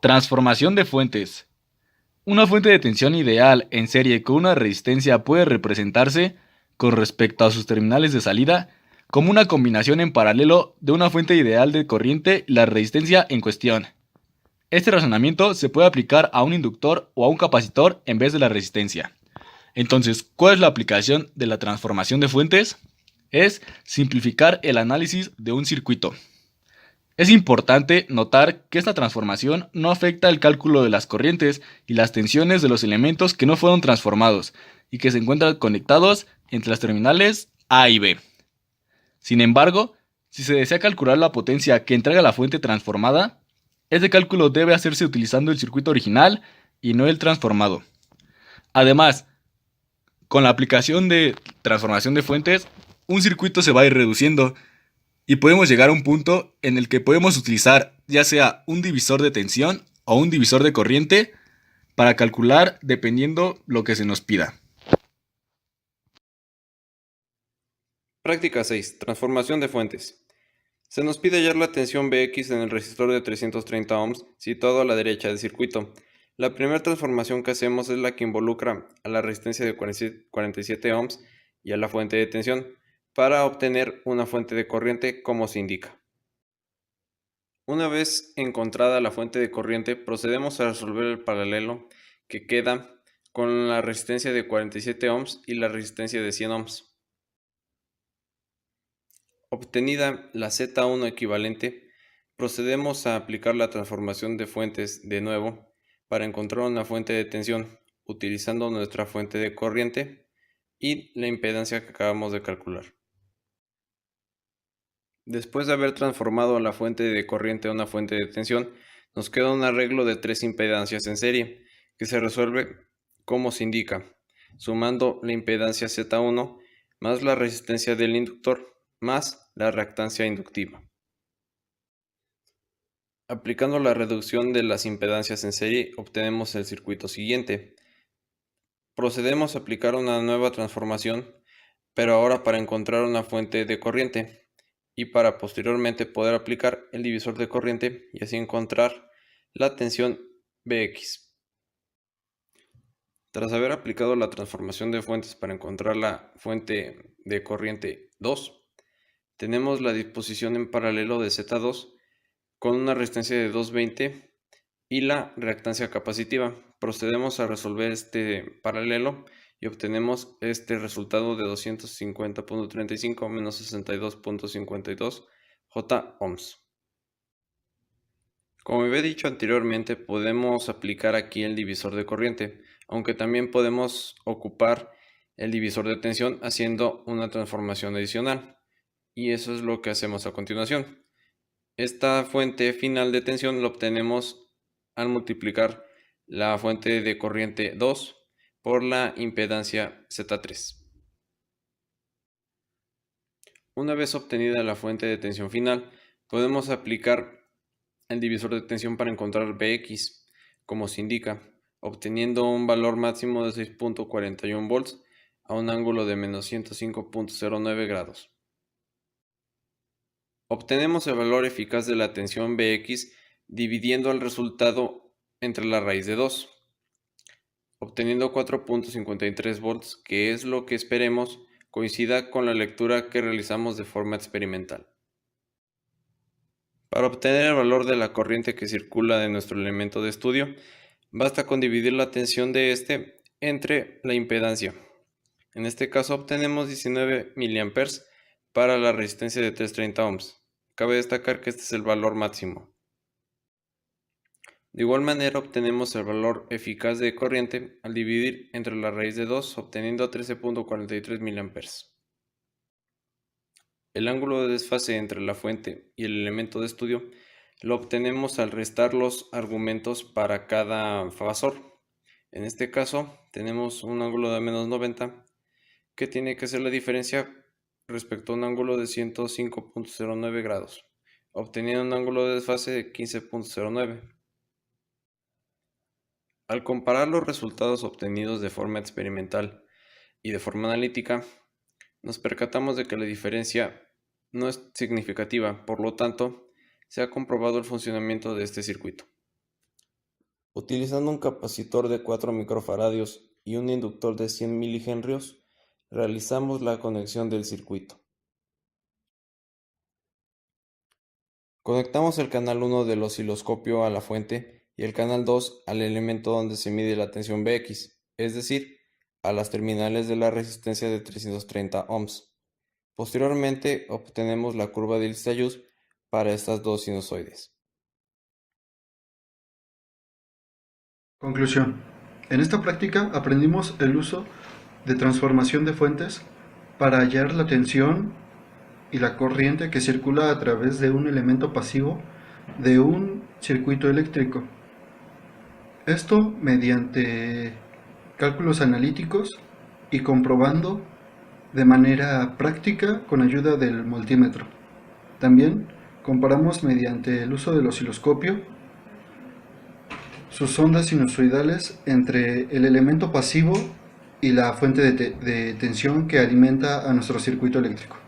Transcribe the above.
Transformación de fuentes. Una fuente de tensión ideal en serie con una resistencia puede representarse, con respecto a sus terminales de salida, como una combinación en paralelo de una fuente ideal de corriente y la resistencia en cuestión. Este razonamiento se puede aplicar a un inductor o a un capacitor en vez de la resistencia. Entonces, ¿cuál es la aplicación de la transformación de fuentes? Es simplificar el análisis de un circuito. Es importante notar que esta transformación no afecta el cálculo de las corrientes y las tensiones de los elementos que no fueron transformados y que se encuentran conectados entre las terminales A y B. Sin embargo, si se desea calcular la potencia que entrega la fuente transformada, este cálculo debe hacerse utilizando el circuito original y no el transformado. Además, con la aplicación de transformación de fuentes, un circuito se va a ir reduciendo y podemos llegar a un punto en el que podemos utilizar ya sea un divisor de tensión o un divisor de corriente para calcular dependiendo lo que se nos pida. Práctica 6. Transformación de fuentes. Se nos pide hallar la tensión Bx en el resistor de 330 ohms situado a la derecha del circuito. La primera transformación que hacemos es la que involucra a la resistencia de 47 ohms y a la fuente de tensión para obtener una fuente de corriente como se indica. Una vez encontrada la fuente de corriente, procedemos a resolver el paralelo que queda con la resistencia de 47 ohms y la resistencia de 100 ohms. Obtenida la Z1 equivalente, procedemos a aplicar la transformación de fuentes de nuevo para encontrar una fuente de tensión utilizando nuestra fuente de corriente y la impedancia que acabamos de calcular. Después de haber transformado la fuente de corriente a una fuente de tensión, nos queda un arreglo de tres impedancias en serie, que se resuelve como se indica, sumando la impedancia Z1 más la resistencia del inductor más la reactancia inductiva. Aplicando la reducción de las impedancias en serie, obtenemos el circuito siguiente. Procedemos a aplicar una nueva transformación, pero ahora para encontrar una fuente de corriente y para posteriormente poder aplicar el divisor de corriente y así encontrar la tensión Bx. Tras haber aplicado la transformación de fuentes para encontrar la fuente de corriente 2, tenemos la disposición en paralelo de Z2 con una resistencia de 220 y la reactancia capacitiva. Procedemos a resolver este paralelo y obtenemos este resultado de 250.35 menos 62.52 J ohms. Como había dicho anteriormente, podemos aplicar aquí el divisor de corriente, aunque también podemos ocupar el divisor de tensión haciendo una transformación adicional. Y eso es lo que hacemos a continuación. Esta fuente final de tensión la obtenemos al multiplicar la fuente de corriente 2 por la impedancia Z3. Una vez obtenida la fuente de tensión final, podemos aplicar el divisor de tensión para encontrar Bx, como se indica, obteniendo un valor máximo de 6.41 volts a un ángulo de menos 105.09 grados. Obtenemos el valor eficaz de la tensión Bx dividiendo el resultado entre la raíz de 2, obteniendo 4.53 volts, que es lo que esperemos coincida con la lectura que realizamos de forma experimental. Para obtener el valor de la corriente que circula de nuestro elemento de estudio, basta con dividir la tensión de este entre la impedancia. En este caso obtenemos 19 mA para la resistencia de 330 ohms. Cabe destacar que este es el valor máximo. De igual manera obtenemos el valor eficaz de corriente al dividir entre la raíz de 2, obteniendo 13.43 mA. El ángulo de desfase entre la fuente y el elemento de estudio lo obtenemos al restar los argumentos para cada fasor. En este caso tenemos un ángulo de menos 90 que tiene que ser la diferencia respecto a un ángulo de 105.09 grados, obteniendo un ángulo de desfase de 15.09. Al comparar los resultados obtenidos de forma experimental y de forma analítica, nos percatamos de que la diferencia no es significativa, por lo tanto, se ha comprobado el funcionamiento de este circuito. Utilizando un capacitor de 4 microfaradios y un inductor de 100 milihenrios, realizamos la conexión del circuito. Conectamos el canal 1 del osciloscopio a la fuente y el canal 2 al elemento donde se mide la tensión Bx, es decir, a las terminales de la resistencia de 330 ohms. Posteriormente obtenemos la curva de Lissajous para estas dos sinusoides. Conclusión. En esta práctica aprendimos el uso de transformación de fuentes para hallar la tensión y la corriente que circula a través de un elemento pasivo de un circuito eléctrico. Esto mediante cálculos analíticos y comprobando de manera práctica con ayuda del multímetro. También comparamos mediante el uso del osciloscopio sus ondas sinusoidales entre el elemento pasivo y la fuente de tensión que alimenta a nuestro circuito eléctrico.